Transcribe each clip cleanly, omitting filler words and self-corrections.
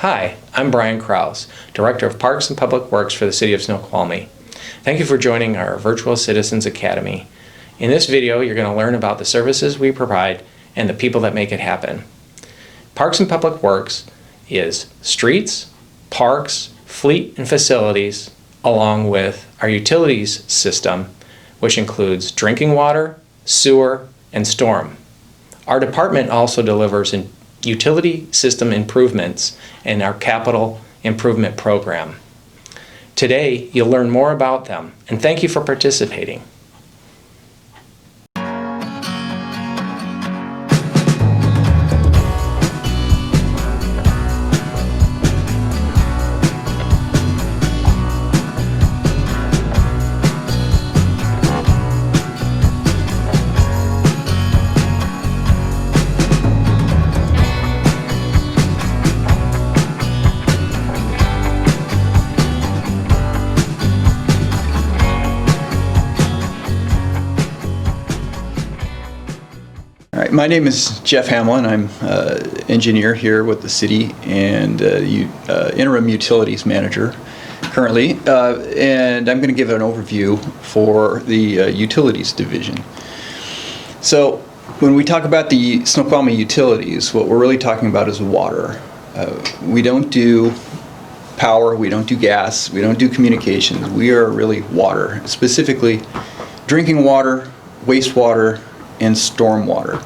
Hi, I'm Brian Krause, Director of Parks and Public Works for the City of Snoqualmie. Thank you for joining our Virtual Citizens Academy. In this video, you're going to learn about the services we provide and the people that make it happen. Parks and Public Works is streets, parks, fleet and facilities, along with our utilities system, which includes drinking water, sewer, and storm. Our department also delivers utility system improvements in our capital improvement program. Today, you'll learn more about them, and thank you for participating. My name is Jeff Hamlin. I'm engineer here with the city and interim utilities manager currently, and I'm going to give an overview for the utilities division. So when we talk about the Snoqualmie utilities, what we're really talking about is water. We don't do power, we don't do gas, we don't do communications. We are really water, specifically drinking water, wastewater, and stormwater.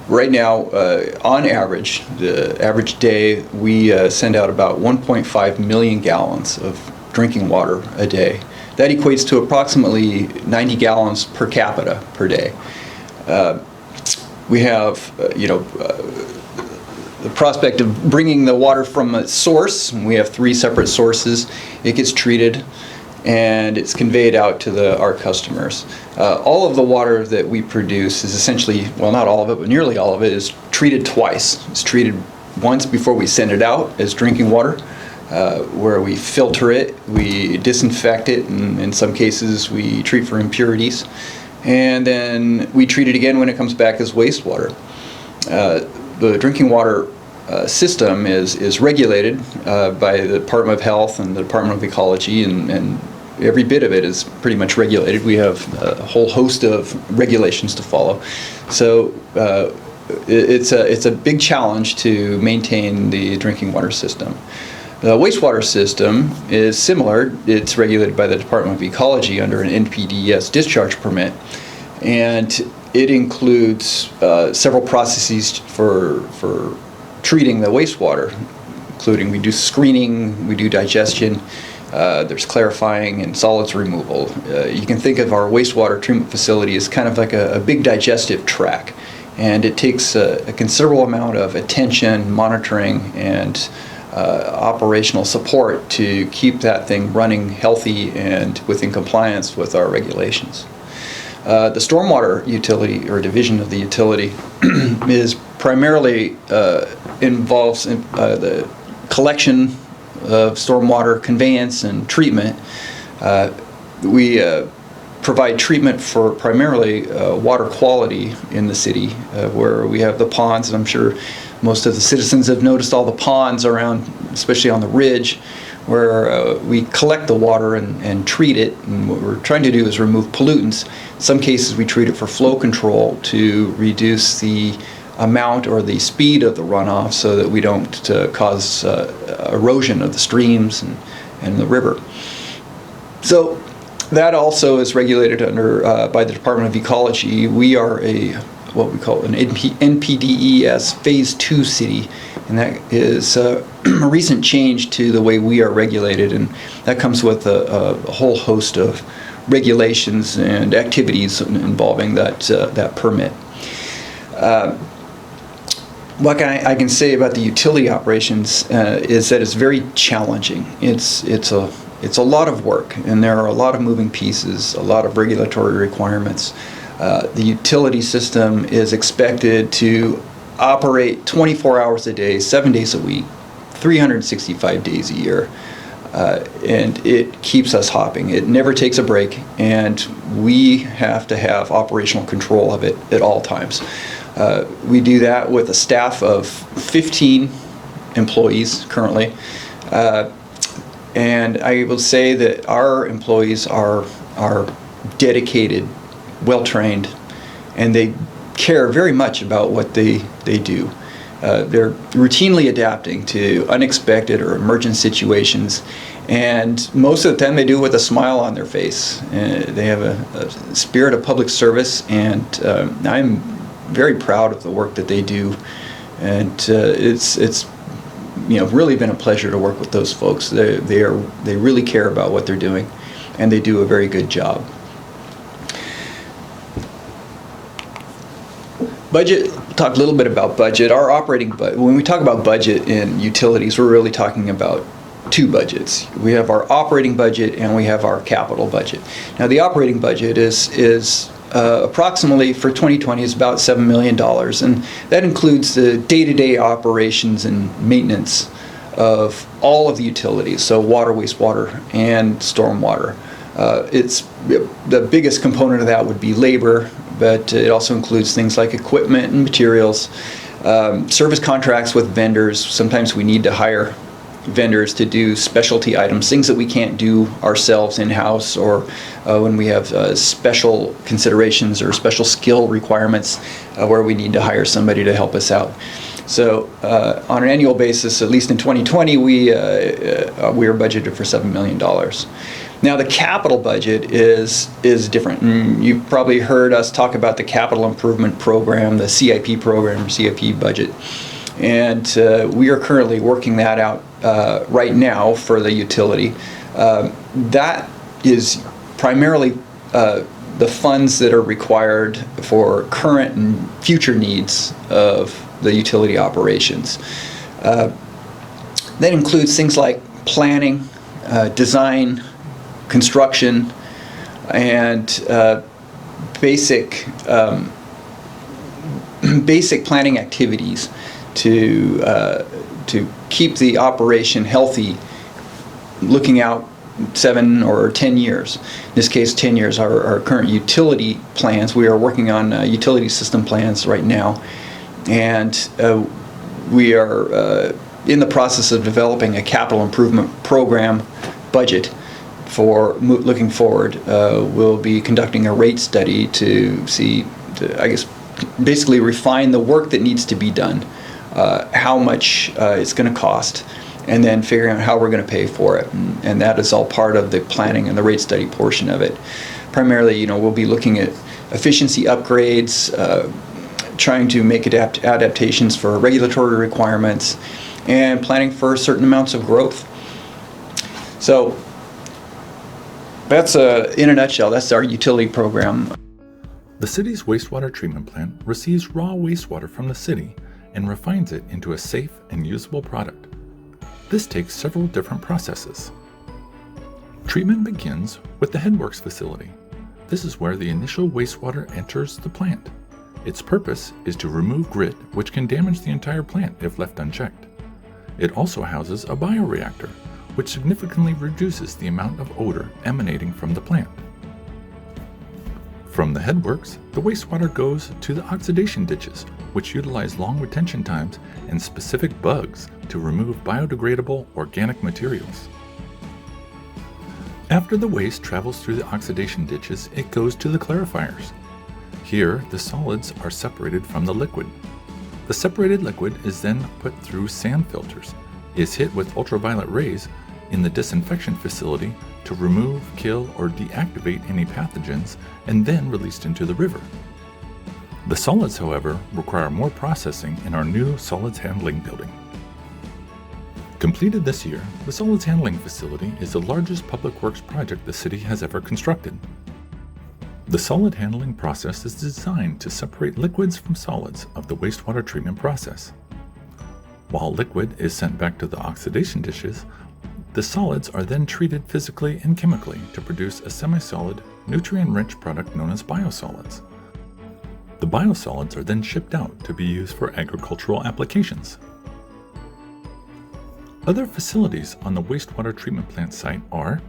Right now, on average, the average day, we send out about 1.5 million gallons of drinking water a day. That equates to approximately 90 gallons per capita per day. We have, the prospect of bringing the water from a source. We have 3 separate sources. It gets treated and it's conveyed out to our customers. All of the water that we produce is essentially, well, not all of it, but nearly all of it is treated twice. It's treated once before we send it out as drinking water, where we filter it, we disinfect it, and in some cases we treat for impurities. And then we treat it again when it comes back as wastewater. The drinking water system is regulated by the Department of Health and the Department of Ecology, and every bit of it is pretty much regulated. We have a whole host of regulations to follow. So it's a big challenge to maintain the drinking water system. The wastewater system is similar. It's regulated by the Department of Ecology under an NPDES discharge permit, and it includes several processes for treating the wastewater, including we do screening, we do digestion, there's clarifying and solids removal. You can think of our wastewater treatment facility as kind of like a big digestive tract, and it takes a considerable amount of attention, monitoring, and operational support to keep that thing running healthy and within compliance with our regulations. The stormwater utility or division of the utility is primarily involves the collection of stormwater, conveyance, and treatment. We provide treatment for primarily water quality in the city, where we have the ponds, and I'm sure most of the citizens have noticed all the ponds around, especially on the ridge, where we collect the water and treat it. And what we're trying to do is remove pollutants. In some cases, we treat it for flow control to reduce the amount or the speed of the runoff so that we don't cause erosion of the streams and the river. So that also is regulated under by the Department of Ecology. We are what we call an NPDES Phase 2 city, and that is a recent change to the way we are regulated, and that comes with a whole host of regulations and activities involving that permit. What I can say about the utility operations is that it's very challenging. It's a lot of work, and there are a lot of moving pieces, a lot of regulatory requirements. The utility system is expected to operate 24 hours a day, 7 days a week, 365 days a year, and it keeps us hopping. It never takes a break, and we have to have operational control of it at all times. We do that with a staff of 15 employees currently. And I will say that our employees are dedicated, well-trained, and they care very much about what they do. They're routinely adapting to unexpected or emergent situations, and most of the time they do it with a smile on their face. They have a spirit of public service, and I'm very proud of the work that they do. And it's really been a pleasure to work with those folks. They really care about what they're doing, and they do a very good job. Budget, talk a little bit about budget. Our operating budget, when we talk about budget in utilities, we're really talking about two budgets. We have our operating budget and we have our capital budget. Now the operating budget is approximately for 2020 is about $7 million, and that includes the day-to-day operations and maintenance of all of the utilities, so water, wastewater, and stormwater. It's the biggest component of that would be labor, but it also includes things like equipment and materials, service contracts with vendors. Sometimes we need to hire vendors to do specialty items, things that we can't do ourselves in-house, or when we have special considerations or special skill requirements where we need to hire somebody to help us out. So on an annual basis, at least in 2020, we are budgeted for $7 million. Now the capital budget is different. And you've probably heard us talk about the capital improvement program, the CIP program, CIP budget. And we are currently working that out right now for the utility. That is primarily the funds that are required for current and future needs of the utility operations. That includes things like planning, design, construction, and basic planning activities to keep the operation healthy, looking out 7 or 10 years. In this case, 10 years. Our current utility plans, we are working on utility system plans right now, and we are in the process of developing a capital improvement program budget for looking forward. We'll be conducting a rate study to basically refine the work that needs to be done, how much it's going to cost, and then figuring out how we're going to pay for it. And that is all part of the planning and the rate study portion of it. Primarily, we'll be looking at efficiency upgrades, trying to make adaptations for regulatory requirements, and planning for certain amounts of growth. So that's in a nutshell, that's our utility program. The city's wastewater treatment plant receives raw wastewater from the city and refines it into a safe and usable product. This takes several different processes. Treatment begins with the headworks facility. This is where the initial wastewater enters the plant. Its purpose is to remove grit, which can damage the entire plant if left unchecked. It also houses a bioreactor, which significantly reduces the amount of odor emanating from the plant. From the headworks, the wastewater goes to the oxidation ditches, which utilize long retention times and specific bugs to remove biodegradable organic materials. After the waste travels through the oxidation ditches, it goes to the clarifiers. Here, the solids are separated from the liquid. The separated liquid is then put through sand filters, is hit with ultraviolet rays in the disinfection facility to remove, kill, or deactivate any pathogens, and then released into the river. The solids, however, require more processing in our new solids handling building. Completed this year, the solids handling facility is the largest public works project the city has ever constructed. The solid handling process is designed to separate liquids from solids of the wastewater treatment process. While liquid is sent back to the oxidation dishes, the solids are then treated physically and chemically to produce a semi-solid, nutrient-rich product known as biosolids. The biosolids are then shipped out to be used for agricultural applications. Other facilities on the wastewater treatment plant site are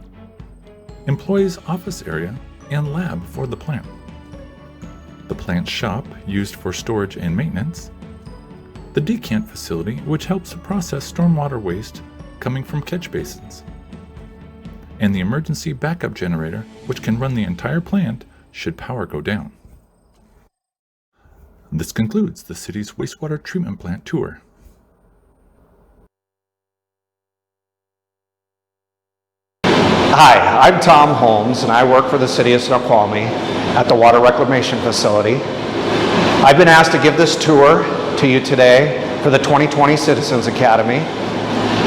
employees' office area and lab for the plant, the plant shop used for storage and maintenance, the decant facility, which helps process stormwater waste coming from catch basins, and the emergency backup generator, which can run the entire plant should power go down. This concludes the city's wastewater treatment plant tour. Hi, I'm Tom Holmes, and I work for the City of Snoqualmie at the Water Reclamation Facility. I've been asked to give this tour to you today for the 2020 Citizens Academy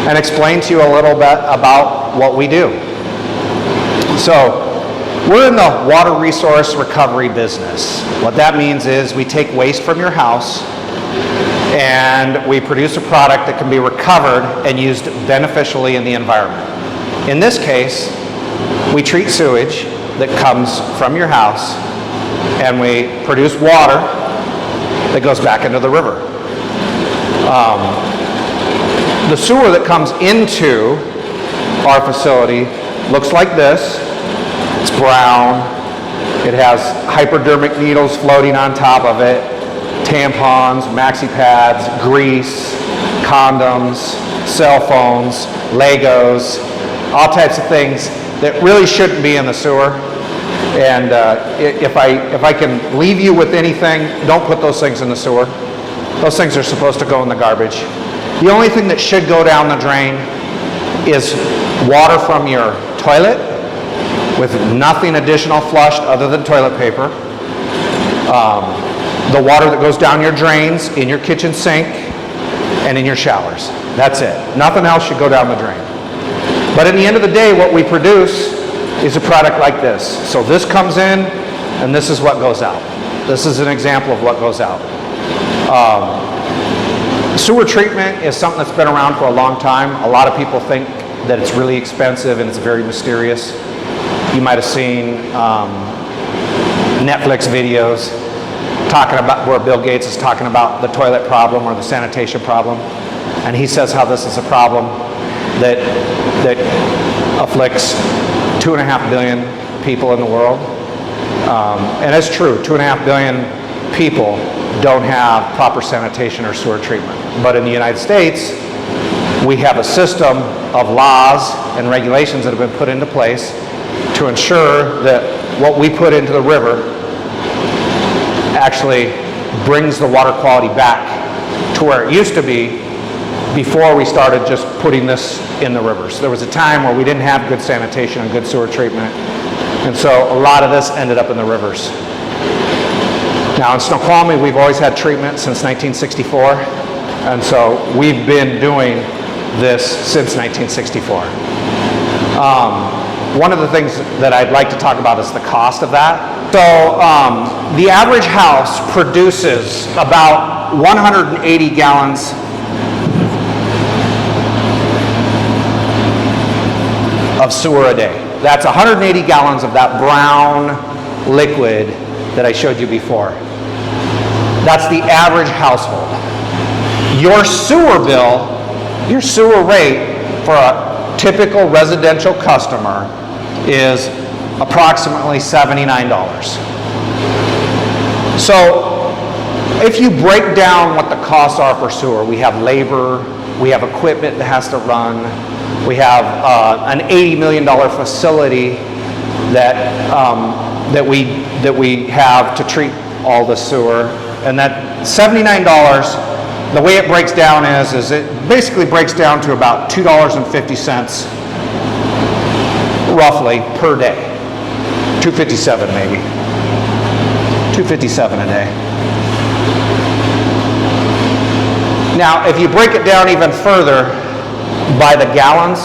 and explain to you a little bit about what we do. So, we're in the water resource recovery business. What that means is we take waste from your house and we produce a product that can be recovered and used beneficially in the environment. In this case, we treat sewage that comes from your house and we produce water that goes back into the river. The sewer that comes into our facility looks like this. It's brown. It has hypodermic needles floating on top of it, tampons, maxi pads, grease, condoms, cell phones, Legos, all types of things that really shouldn't be in the sewer. And if I can leave you with anything, don't put those things in the sewer. Those things are supposed to go in the garbage. The only thing that should go down the drain is water from your toilet with nothing additional flushed other than toilet paper. The water that goes down your drains, in your kitchen sink, and in your showers. That's it. Nothing else should go down the drain. But at the end of the day, what we produce is a product like this. So this comes in, and this is what goes out. This is an example of what goes out. Sewer treatment is something that's been around for a long time. A lot of people think that it's really expensive and it's very mysterious. You might have seen Netflix videos talking about where Bill Gates is talking about the toilet problem or the sanitation problem, and he says how this is a problem that afflicts 2.5 billion people in the world. And it's true, 2.5 billion people don't have proper sanitation or sewer treatment. But in the United States, we have a system of laws and regulations that have been put into place to ensure that what we put into the river actually brings the water quality back to where it used to be before we started just putting this in the rivers. There was a time where we didn't have good sanitation and good sewer treatment, and so a lot of this ended up in the rivers. Now in Snoqualmie, we've always had treatment since 1964, and so we've been doing this since 1964. One of the things that I'd like to talk about is the cost of that. So the average house produces about 180 gallons of sewer a day. That's 180 gallons of that brown liquid that I showed you before. That's the average household. Your sewer bill, your sewer rate for a typical residential customer is approximately $79. So if you break down what the costs are for sewer, we have labor, we have equipment that has to run, we have an $80 million facility that we have to treat all the sewer, and that $79, the way it breaks down is it basically breaks down to about $2.50 roughly per day. $2.57 maybe. $2.57 a day. Now, if you break it down even further by the gallons,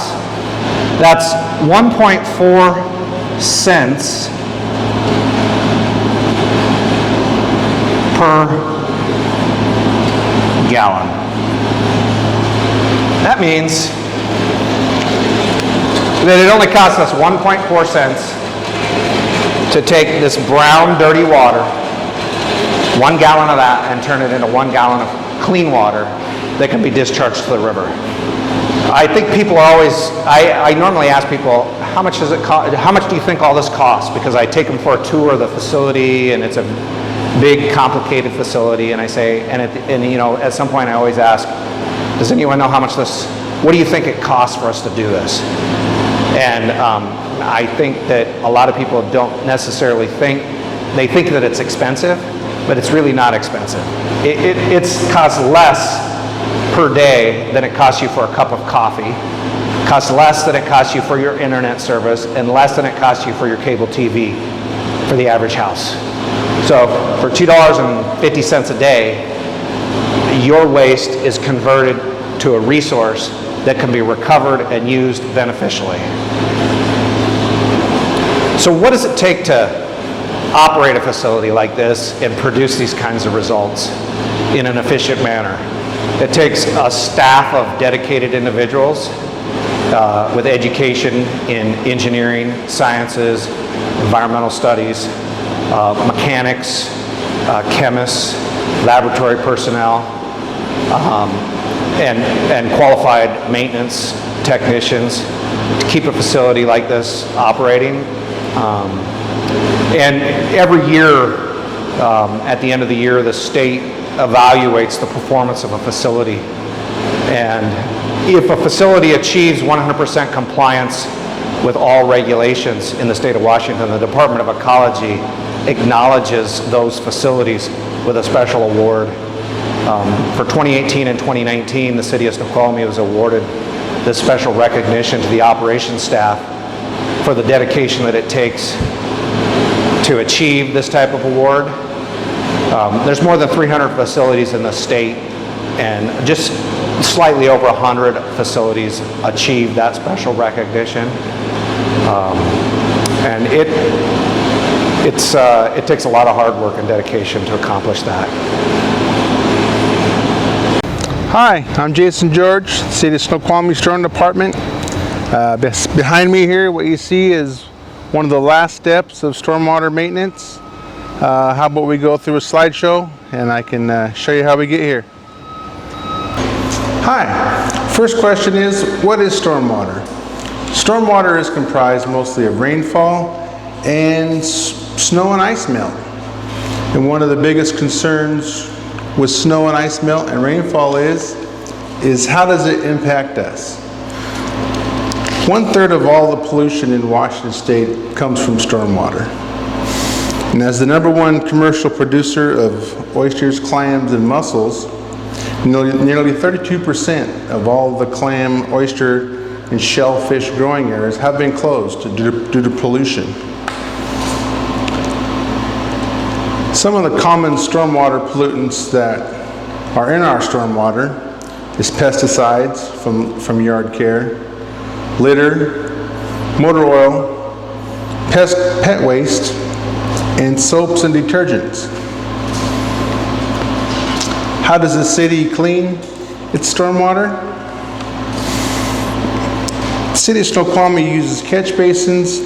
that's 1.4 cents per gallon. That means that it only costs us 1.4 cents to take this brown, dirty water, 1 gallon of that, and turn it into 1 gallon of clean water that can be discharged to the river. I think people are always, I normally ask people, how much does it cost, how much do you think all this costs? Because I take them for a tour of the facility, and it's a big, complicated facility, and I say, and you know, at some point I always ask, does anyone know how much this, what do you think it costs for us to do this? And I think that a lot of people don't necessarily think, they think that it's expensive, but it's really not expensive. It's costs less per day than it costs you for a cup of coffee, costs less than it costs you for your internet service, and less than it costs you for your cable TV for the average house. So for $2.50 a day, your waste is converted to a resource that can be recovered and used beneficially. So what does it take to operate a facility like this and produce these kinds of results in an efficient manner? It takes a staff of dedicated individuals with education in engineering, sciences, environmental studies, mechanics, chemists, laboratory personnel, and qualified maintenance technicians to keep a facility like this operating. And every year, at the end of the year, the state evaluates the performance of a facility. And if a facility achieves 100% compliance with all regulations in the state of Washington, the Department of Ecology acknowledges those facilities with a special award. For 2018 and 2019, the city of Snoqualmie was awarded this special recognition to the operations staff for the dedication that it takes to achieve this type of award. There's more than 300 facilities in the state, and just slightly over 100 facilities achieve that special recognition. And it takes a lot of hard work and dedication to accomplish that. Hi, I'm Jason George, City of Snoqualmie Storm Department. Behind me here, what you see is one of the last steps of stormwater maintenance. How about we go through a slideshow and I can show you how we get here. Hi, first question is, what is stormwater? Stormwater is comprised mostly of rainfall and snow and ice melt. And one of the biggest concerns with snow and ice melt and rainfall is how does it impact us? 1/3 of all the pollution in Washington State comes from stormwater. And as the #1 commercial producer of oysters, clams, and mussels, nearly 32% of all the clam, oyster, and shellfish growing areas have been closed due to pollution. Some of the common stormwater pollutants that are in our stormwater is pesticides from yard care, litter, motor oil, pet waste, and soaps and detergents. How does the city clean its stormwater? The city of Snoqualmie uses catch basins,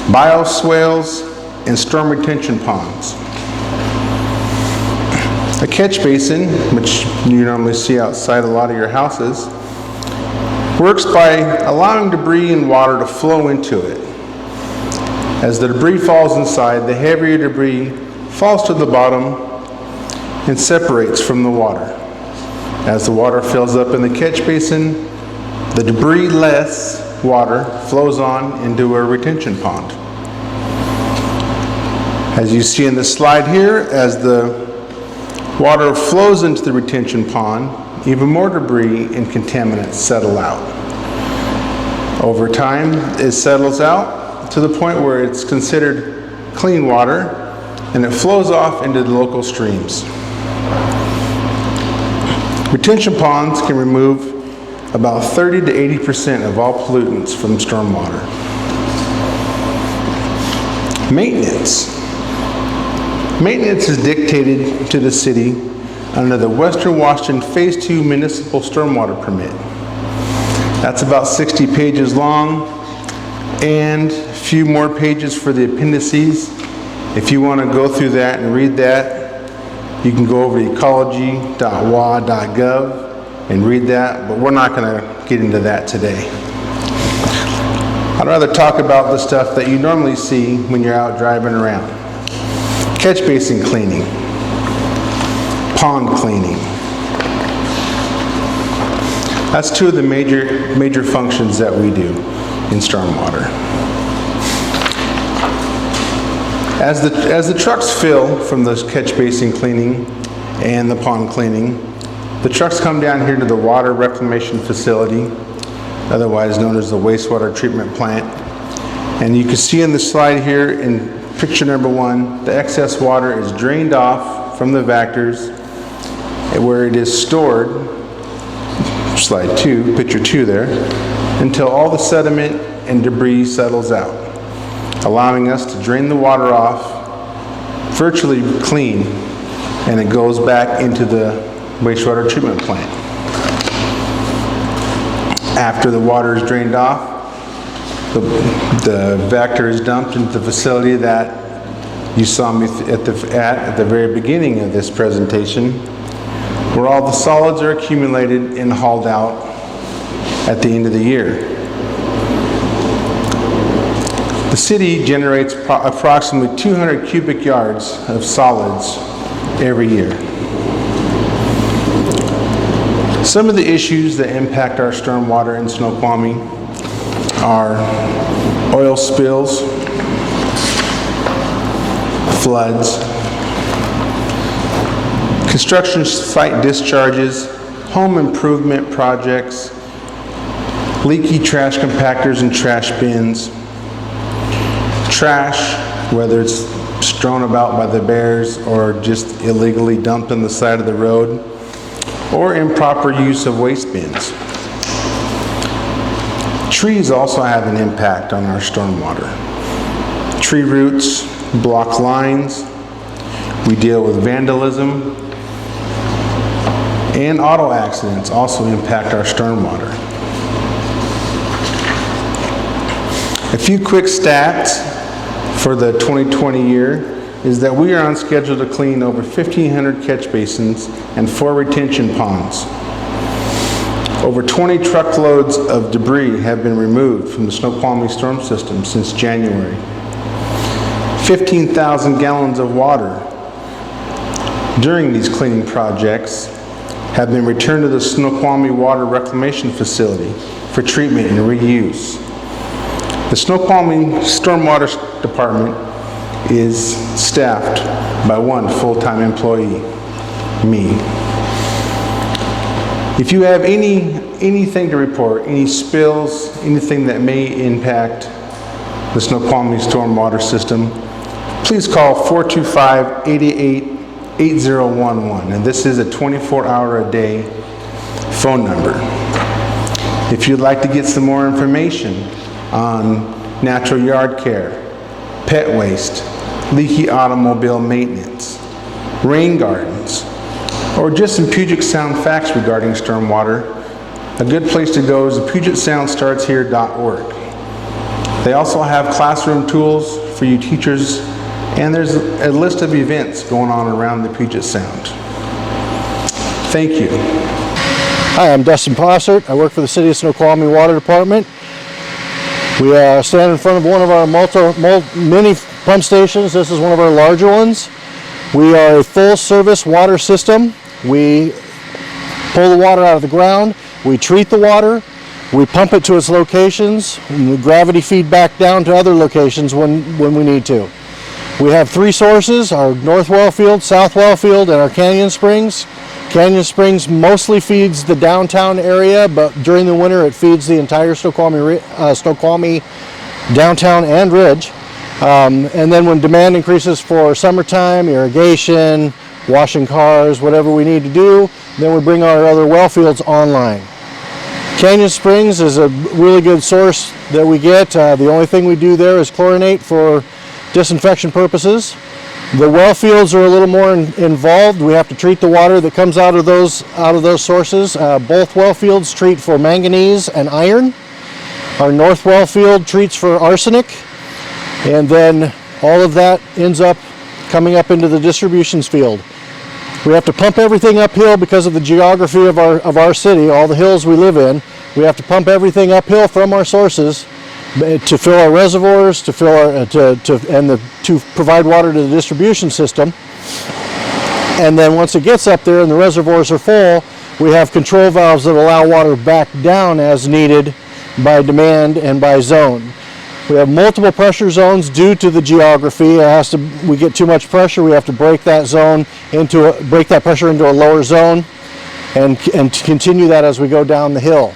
bioswales, and storm retention ponds. A catch basin, which you normally see outside a lot of your houses, works by allowing debris and water to flow into it. As the debris falls inside, the heavier debris falls to the bottom and separates from the water. As the water fills up in the catch basin, the debris-less water flows on into a retention pond. As you see in the slide here, as the water flows into the retention pond, even more debris and contaminants settle out. Over time, it settles out to the point where it's considered clean water and it flows off into the local streams. Retention ponds can remove about 30 to 80% of all pollutants from stormwater. Maintenance. Maintenance is dictated to the city under the Western Washington Phase 2 Municipal Stormwater Permit. That's about 60 pages long and a few more pages for the appendices. If you want to go through that and read that, you can go over to ecology.wa.gov and read that, but we're not going to get into that today. I'd rather talk about the stuff that you normally see when you're out driving around. Catch basin cleaning, pond cleaning. That's two of the major functions that we do in stormwater. As the trucks fill from the catch basin cleaning and the pond cleaning, the trucks come down here to the water reclamation facility, otherwise known as the wastewater treatment plant. And you can see in the slide here in picture number 1, the excess water is drained off from the vectors where it is stored, slide 2, picture 2 there, until all the sediment and debris settles out, allowing us to drain the water off virtually clean, and it goes back into the wastewater treatment plant. After the water is drained off, the vector is dumped into the facility that you saw me at the very beginning of this presentation, where all the solids are accumulated and hauled out at the end of the year. The city generates approximately 200 cubic yards of solids every year. Some of the issues that impact our stormwater in Snoqualmie are oil spills, floods, construction site discharges, home improvement projects, leaky trash compactors and trash bins, trash, whether it's strewn about by the bears or just illegally dumped on the side of the road, or improper use of waste bins. Trees also have an impact on our stormwater. Tree roots block lines. We deal with vandalism, and auto accidents also impact our stormwater. A few quick stats for the 2020 year is that we are on schedule to clean over 1,500 catch basins and 4 retention ponds. Over 20 truckloads of debris have been removed from the Snoqualmie storm system since January. 15,000 gallons of water during these cleaning projects have been returned to the Snoqualmie Water Reclamation Facility for treatment and reuse. The Snoqualmie Stormwater Department is staffed by 1 full-time employee, me. If you have anything to report, any spills, anything that may impact the Snoqualmie stormwater system, please call 425-888-8011, and this is a 24-hour-a-day phone number. If you'd like to get some more information on natural yard care, pet waste, leaky automobile maintenance, rain gardens, or just some Puget Sound facts regarding stormwater, a good place to go is the PugetSoundStartsHere.org. They also have classroom tools for you teachers, and there's a list of events going on around the Puget Sound. Thank you. Hi, I'm Dustin Possert. I work for the City of Snoqualmie Water Department. We stand in front of one of our mini pump stations. This is one of our larger ones. We are a full-service water system. We pull the water out of the ground, we treat the water, we pump it to its locations, and we gravity feed back down to other locations when we need to. We have 3 sources, our North Well Field, South Well Field, and our Canyon Springs. Canyon Springs mostly feeds the downtown area, but during the winter it feeds the entire Snoqualmie downtown and Ridge. And then when demand increases for summertime, irrigation, washing cars, whatever we need to do, then we bring our other well fields online. Canyon Springs is a really good source that we get. The only thing we do there is chlorinate for disinfection purposes. The well fields are a little more involved. We have to treat the water that comes out of those sources. Both well fields treat for manganese and iron. Our North Well Field treats for arsenic. And then all of that ends up coming up into the distributions field. We have to pump everything uphill because of the geography of our city, all the hills we live in. We have to pump everything uphill from our sources to fill our reservoirs, to provide water to the distribution system. And then once it gets up there and the reservoirs are full, we have control valves that allow water back down as needed by demand and by zone. We have multiple pressure zones due to the geography. We get too much pressure, we have to break that pressure into a lower zone and continue that as we go down the hill.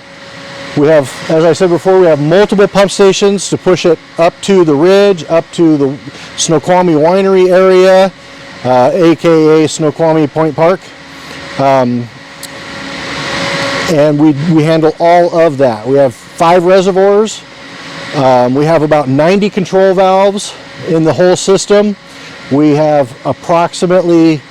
We have, as I said before, we have multiple pump stations to push it up to the ridge, up to the Snoqualmie winery area, aka Snoqualmie Point Park. And we handle all of that. We have 5 reservoirs. We have about 90 control valves in the whole system. We have approximately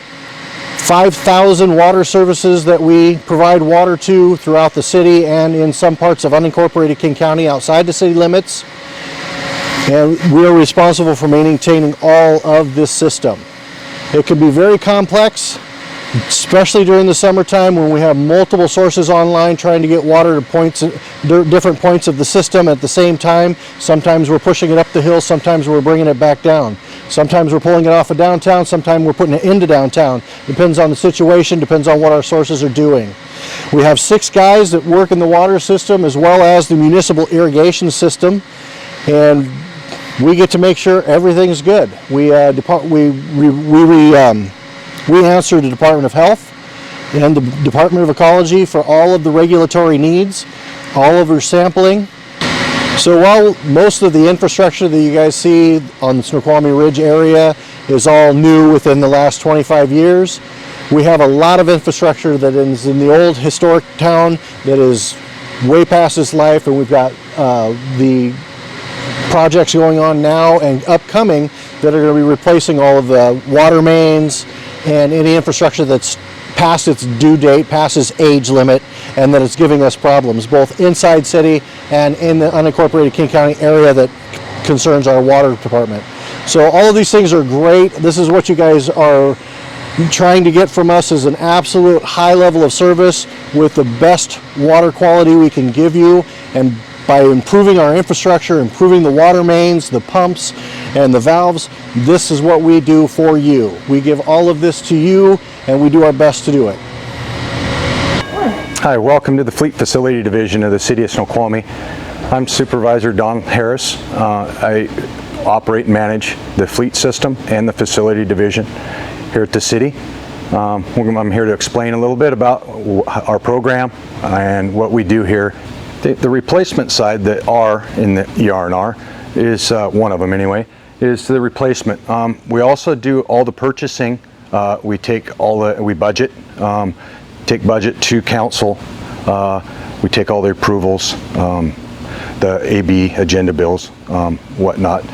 5,000 water services that we provide water to throughout the city and in some parts of unincorporated King County outside the city limits. And we are responsible for maintaining all of this system. It can be very complex, especially during the summertime when we have multiple sources online trying to get water to different points of the system at the same time. Sometimes we're pushing it up the hill, sometimes we're bringing it back down. Sometimes we're pulling it off of downtown, sometimes we're putting it into downtown. Depends on the situation, depends on what our sources are doing. We have 6 guys that work in the water system as well as the municipal irrigation system, and we get to make sure everything's good. We answer the Department of Health and the Department of Ecology for all of the regulatory needs, all of our sampling. So while most of the infrastructure that you guys see on the Snoqualmie Ridge area is all new within the last 25 years, we have a lot of infrastructure that is in the old historic town that is way past its life, and we've got the projects going on now and upcoming that are going to be replacing all of the water mains and any infrastructure that's past its due date, past its age limit, and that it's giving us problems both inside city and in the unincorporated King County area that concerns our water department. So all of these things are great. This is what you guys are trying to get from us, is an absolute high level of service with the best water quality we can give you. And by improving our infrastructure, improving the water mains, the pumps, and the valves, this is what we do for you. We give all of this to you, and we do our best to do it. Hi, welcome to the Fleet Facility Division of the City of Snoqualmie. I'm Supervisor Don Harris. I operate and manage the fleet system and the facility division here at the city. I'm here to explain a little bit about our program and what we do here. The replacement side, the R in the ER&R, is one of them anyway, is the replacement. We also do all the purchasing. We budget, take budget to council. We take all the approvals, the AB agenda bills, whatnot,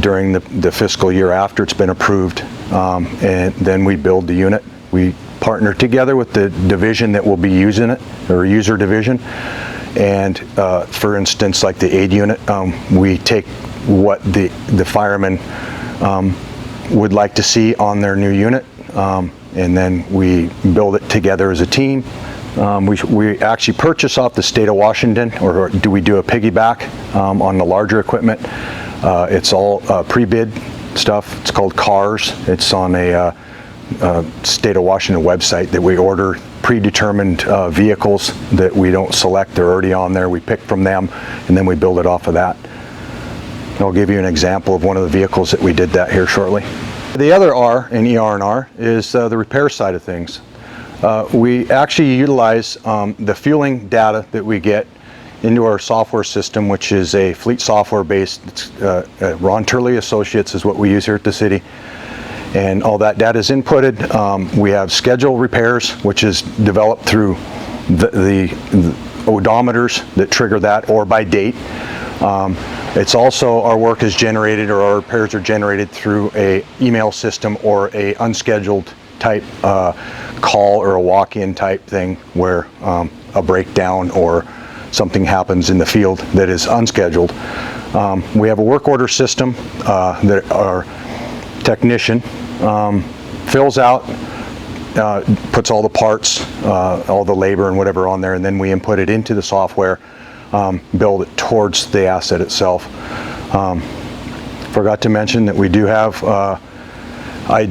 during the fiscal year after it's been approved, and then we build the unit. We partner together with the division that will be using it, or user division. And for instance, like the aid unit, we take what the firemen would like to see on their new unit, and then we build it together as a team. We actually purchase off the state of Washington, or do we do a piggyback on the larger equipment? It's all pre-bid stuff. It's called CARS. It's on a state of Washington website that we order predetermined vehicles that we don't select. They're already on there. We pick from them, and then we build it off of that. I'll give you an example of one of the vehicles that we did that here shortly. The other R in ER&R is the repair side of things. We actually utilize the fueling data that we get into our software system, which is a fleet software based. Ron Turley Associates is what we use here at the city. And all that data is inputted. We have schedule repairs, which is developed through the odometers that trigger that, or by date. It's also, our work is generated, or our repairs are generated through a email system or a unscheduled type call or a walk-in type thing where a breakdown or something happens in the field that is unscheduled. We have a work order system that our technician fills out, puts all the parts, all the labor and whatever on there, and then we input it into the software. build it towards the asset itself. Forgot to mention that we do have, I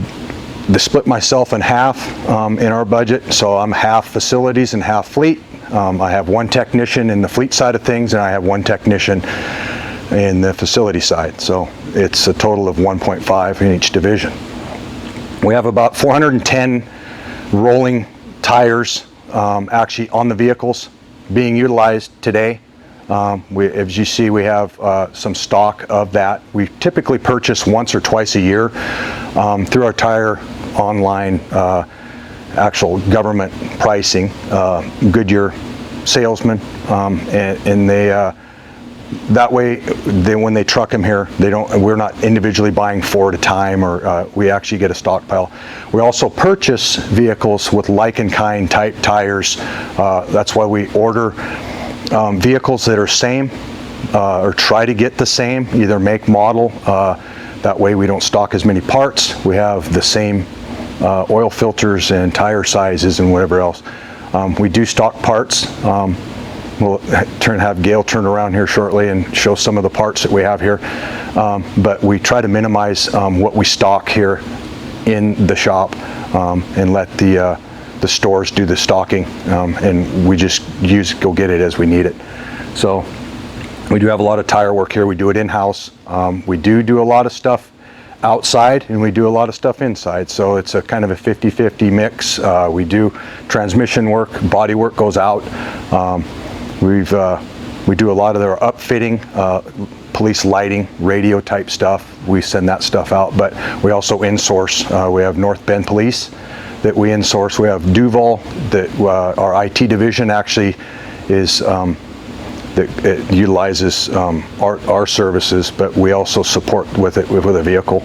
split myself in half in our budget, so I'm half facilities and half fleet. I have one technician in the fleet side of things, and I have one technician in the facility side. So it's a total of 1.5 in each division. We have about 410 rolling tires actually on the vehicles being utilized today. As you see, we have some stock of that. We typically purchase once or twice a year through our tire online actual government pricing, Goodyear salesmen, and they that way when they truck them here, we're not individually buying 4 at a time, or we actually get a stockpile. We also purchase vehicles with like-in-kind type tires. That's why we order vehicles that are same, or try to get the same, either make, model. That way we don't stock as many parts. We have the same oil filters and tire sizes and whatever else. We do stock parts. We'll have Gail turn around here shortly and show some of the parts that we have here. But we try to minimize what we stock here in the shop and let the stores do the stocking, and we just go get it as we need it. So we do have a lot of tire work here. We do it in-house. We do a lot of stuff outside, and we do a lot of stuff inside, so it's a kind of a 50-50 mix. We do transmission work, body work goes out. We do a lot of their upfitting, police lighting, radio type stuff. We send that stuff out, but we also insource. We have North Bend Police that we insource. We have Duval that our IT division actually is that it utilizes our services, but we also support with it with a vehicle.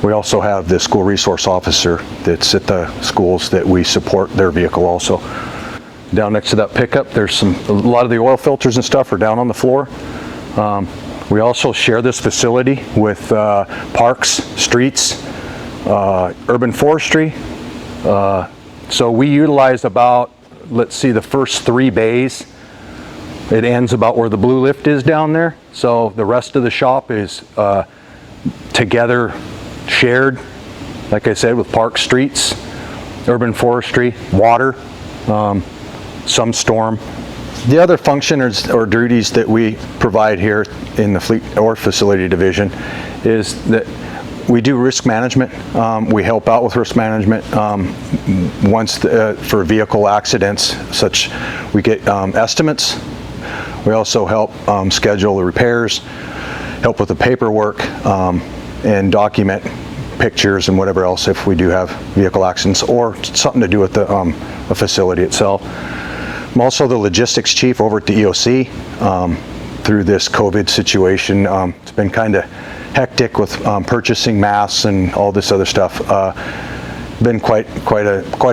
We also have the school resource officer that's at the schools that we support their vehicle also. Down next to that pickup, there's a lot of the oil filters and stuff are down on the floor. We also share this facility with parks, streets, urban forestry. So we utilize about, let's see, the first 3 bays. It ends about where the blue lift is down there. So the rest of the shop is together shared, like I said, with park, streets, urban forestry, water, some storm. The other function or duties that we provide here in the fleet or facility division is that we do risk management. We help out with risk management for vehicle accidents, such we get estimates. We also help schedule the repairs, help with the paperwork, and document pictures and whatever else if we do have vehicle accidents or something to do with the facility itself. I'm also the logistics chief over at the EOC. Through this COVID situation, it's been kind of hectic with purchasing masks and all this other stuff. Been quite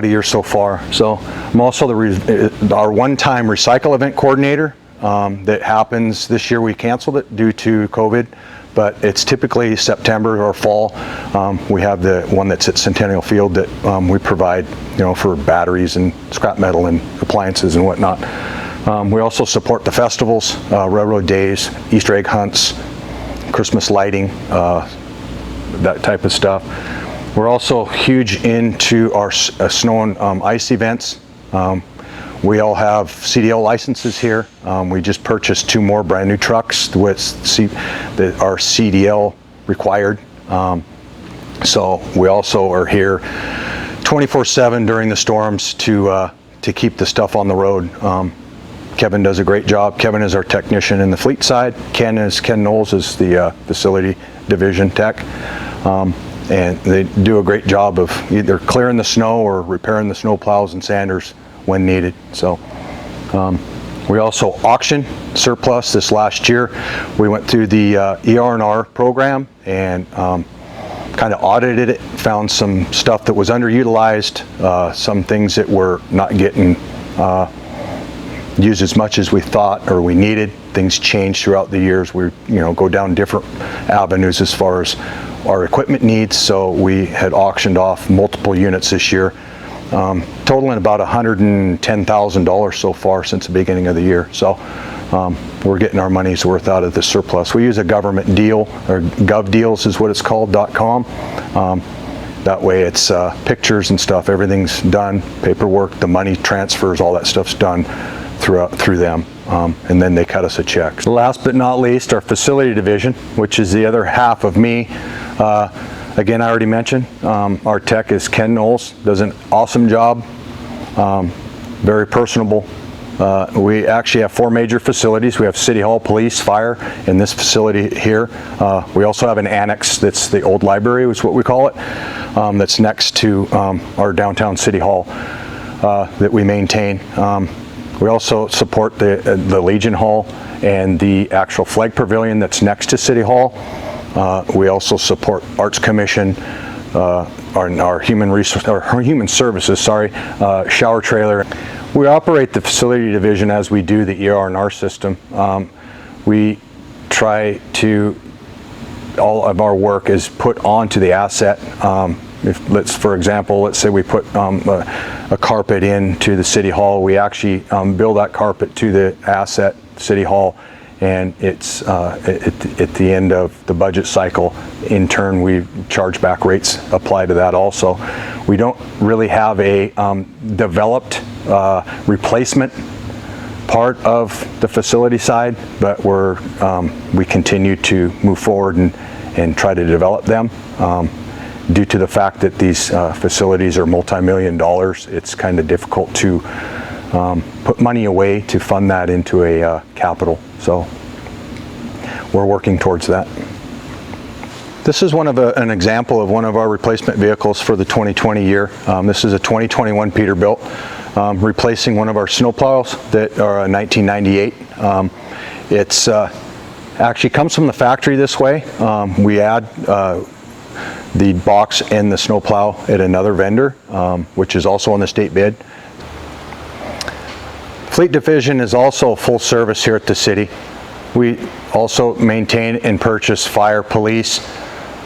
a year so far. So I'm also our one-time recycle event coordinator. That happens this year. We canceled it due to COVID, but it's typically September or fall. We have the one that's at Centennial Field that we provide, for batteries and scrap metal and appliances and whatnot. We also support the festivals, railroad days, Easter egg hunts, Christmas lighting, that type of stuff. We're also huge into our snow and ice events. We all have CDL licenses here. We just purchased 2 more brand new trucks that are CDL required. So we also are here 24/7 during the storms to keep the stuff on the road. Kevin does a great job. Kevin is our technician in the fleet side. Ken Knowles is the facility division tech. And they do a great job of either clearing the snow or repairing the snow plows and sanders when needed. So we also auction surplus. This last year we went through the ER&R program and kind of audited it, found some stuff that was underutilized, some things that were not getting used as much as we thought or we needed. Things changed throughout the years. We go down different avenues as far as our equipment needs, so we had auctioned off multiple units this year, totaling about $110,000 so far since the beginning of the year. So we're getting our money's worth out of the surplus. We use a government deal, or GovDeals is what it's called, .com. That way it's pictures and stuff, everything's done, paperwork, the money transfers, all that stuff's done through them. And then they cut us a check. Last but not least, our facility division, which is the other half of me. Again, I already mentioned, our tech is Ken Knowles, does an awesome job, very personable. We actually have 4 major facilities. We have City Hall, Police, Fire, and this facility here. We also have an annex that's the old library, is what we call it, that's next to our downtown City Hall that we maintain. We also support the Legion Hall and the actual flag pavilion that's next to City Hall. We also support Arts Commission, our human services, shower trailer. We operate the facility division as we do the ER&R system. We try to, all of our work is put onto the asset. For example, let's say we put a carpet into the City Hall, we actually bill that carpet to the asset, City Hall, and it's at the end of the budget cycle, in turn we charge back rates apply to that also. We don't really have a developed replacement part of the facility side, but we continue to move forward and try to develop them. Due to the fact that these facilities are multi-million dollars, it's kind of difficult to put money away to fund that into a capital. So we're working towards that. This is an example of one of our replacement vehicles for the 2020 year. This is a 2021 Peterbilt, replacing one of our snowplows that are a 1998. It's actually comes from the factory this way. We add the box and the snowplow at another vendor, which is also on the state bid. Fleet division is also full service here at the city. We also maintain and purchase fire, police,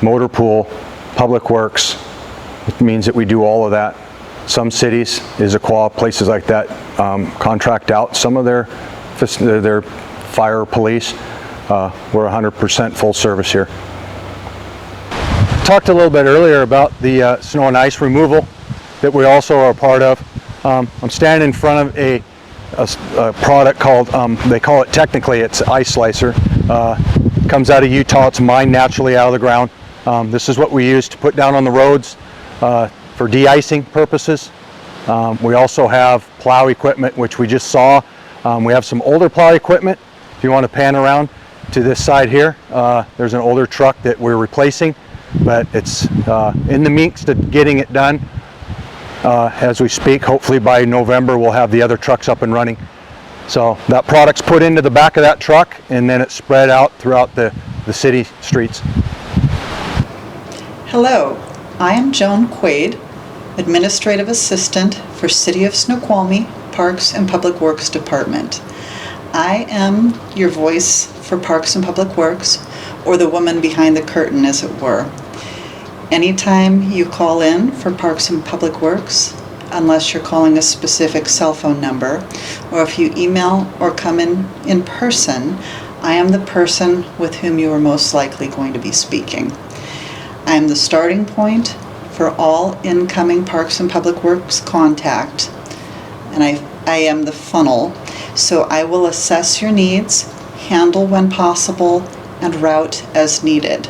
motor pool, public works. It means that we do all of that. Some cities, Issaquah, places like that, contract out some of their fire or police. We're 100% full service here. Talked a little bit earlier about the snow and ice removal that we also are a part of. I'm standing in front of a product called, they call it, technically it's ice slicer. Comes out of Utah, it's mined naturally out of the ground. This is what we use to put down on the roads for de-icing purposes. We also have plow equipment, which we just saw. We have some older plow equipment. If you want to pan around to this side here, there's an older truck that we're replacing, but it's in the means to getting it done as we speak. Hopefully by November we'll have the other trucks up and running. So that product's put into the back of that truck, and then it's spread out throughout the city streets. Hello, I am Joan Quaid, Administrative Assistant for City of Snoqualmie, Parks and Public Works Department. I am your voice for Parks and Public Works, or the woman behind the curtain, as it were. Anytime you call in for Parks and Public Works, unless you're calling a specific cell phone number, or if you email or come in person, I am the person with whom you are most likely going to be speaking. I am the starting point for all incoming Parks and Public Works contact, and I am the funnel, so I will assess your needs, handle when possible, and route as needed.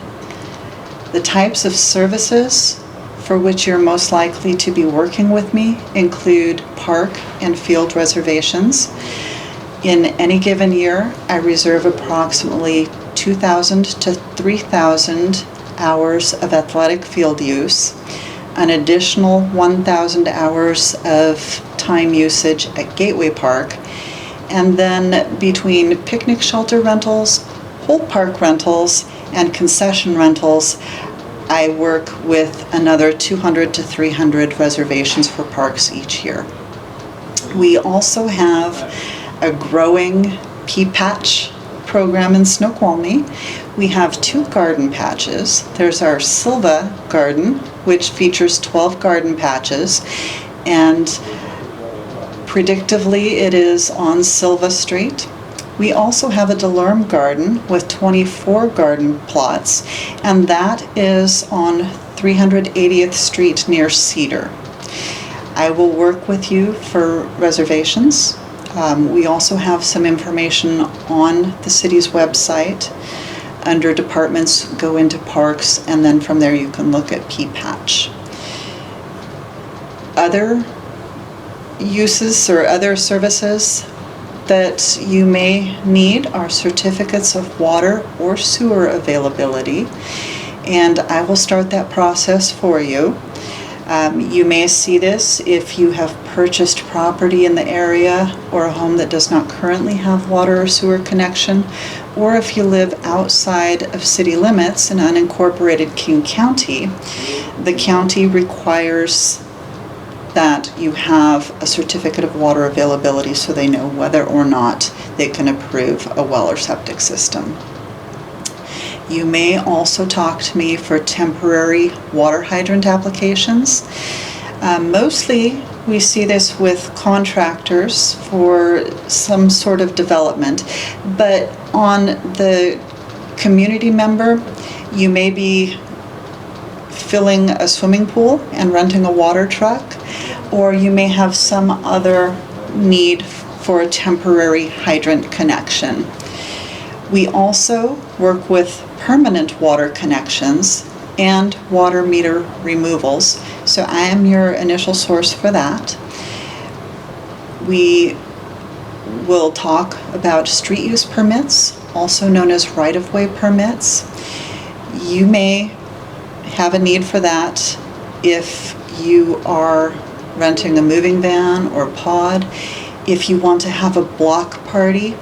The types of services for which you're most likely to be working with me include park and field reservations. In any given year, I reserve approximately 2,000 to 3,000 hours of athletic field use, an additional 1,000 hours of time usage at Gateway Park, and then between picnic shelter rentals, whole park rentals, and concession rentals, I work with another 200 to 300 reservations for parks each year. We also have a growing pea patch program in Snoqualmie. We have 2 garden patches. There's our Silva Garden, which features 12 garden patches, and predictably it is on Silva Street. We also have a Delorme garden with 24 garden plots, and that is on 380th Street near Cedar. I will work with you for reservations. We also have some information on the city's website. Under departments, go into parks, and then from there you can look at P-Patch. Other uses or other services that you may need are certificates of water or sewer availability, and I will start that process for you. You may see this if you have purchased property in the area or a home that does not currently have water or sewer connection, or if you live outside of city limits in unincorporated King County. The county requires that you have a certificate of water availability so they know whether or not they can approve a well or septic system. You may also talk to me for temporary water hydrant applications. Mostly we see this with contractors for some sort of development, but on the community member, you may be filling a swimming pool and renting a water truck, or you may have some other need for a temporary hydrant connection. We also work with permanent water connections and water meter removals, so I am your initial source for that. We will talk about street use permits, also known as right-of-way permits. You may have a need for that if you are renting a moving van or pod, if you want to have a block party,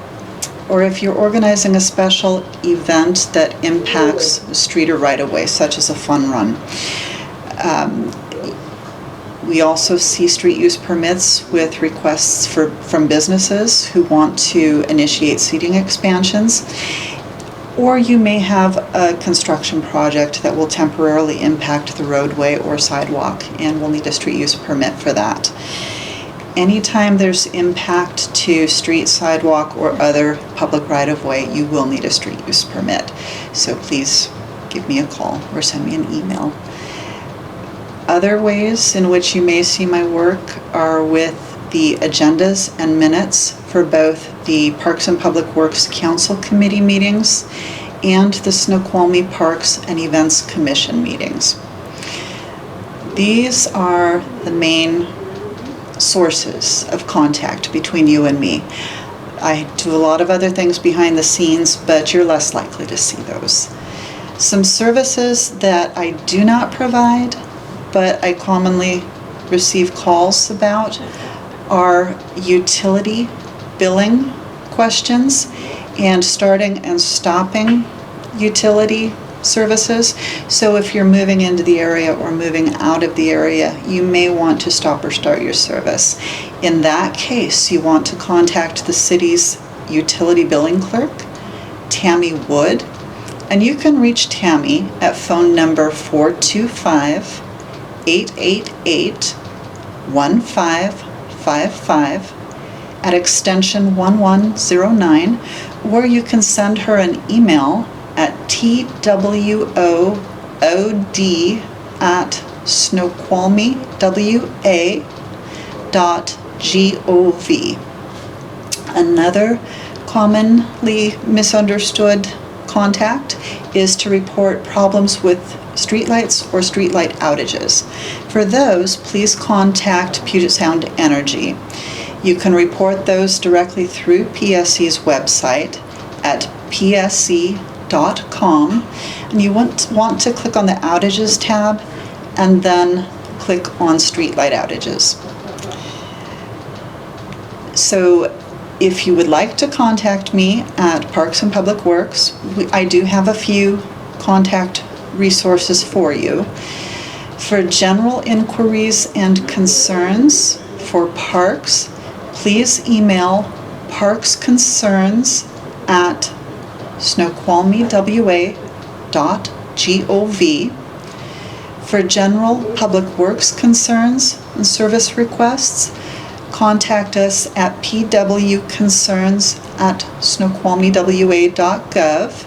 or if you're organizing a special event that impacts street or right-of-way, such as a fun run. We also see street use permits with requests from businesses who want to initiate seating expansions, or you may have a construction project that will temporarily impact the roadway or sidewalk and will need a street use permit for that. Anytime there's impact to street, sidewalk, or other public right-of-way, you will need a street use permit. So please give me a call or send me an email. Other ways in which you may see my work are with the agendas and minutes for both the Parks and Public Works Council Committee meetings and the Snoqualmie Parks and Events Commission meetings. These are the main sources of contact between you and me. I do a lot of other things behind the scenes, but you're less likely to see those. Some services that I do not provide, but I commonly receive calls about, are utility billing questions and starting and stopping utility services. So if you're moving into the area or moving out of the area, you may want to stop or start your service. In that case, you want to contact the city's utility billing clerk, Tammy Wood, and you can reach Tammy at phone number 425-888-1555 at extension 1109, or you can send her an email at twod@snoqualmiewa.gov. Another commonly misunderstood contact is to report problems with streetlights or streetlight outages. For those, please contact Puget Sound Energy. You can report those directly through PSC's website at psc.com, and you want to click on the outages tab and then click on streetlight outages. So if you would like to contact me at Parks and Public Works, I do have a few contact resources for you. For general inquiries and concerns for parks, please email parksconcerns@snoqualmiewa.gov. For general public works concerns and service requests, contact us at pwconcerns at snoqualmiewa.gov.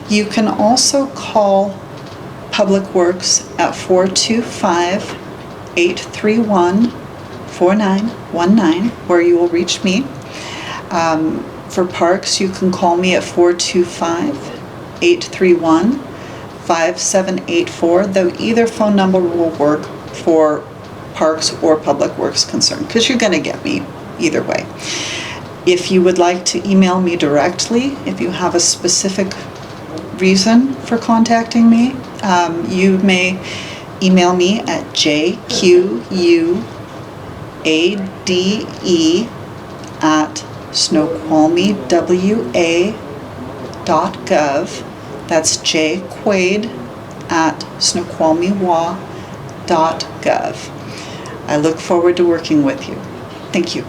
You can also call Public Works at 425-831-4919, where you will reach me. For Parks, you can call me at 425-831-5784, though either phone number will work for Parks or Public Works concern, because you're going to get me either way. If you would like to email me directly, if you have a specific reason for contacting me, you may email me at jquade@snoqualmiewa.gov. That's jquade@snoqualmiewa.gov. I look forward to working with you. Thank you.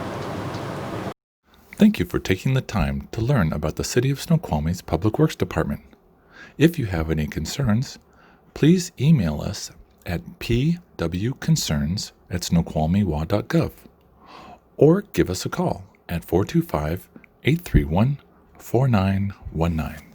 Thank you for taking the time to learn about the City of Snoqualmie's Public Works Department. If you have any concerns, please email us at pwconcerns@snoqualmiewa.gov or give us a call at 425-831-4919.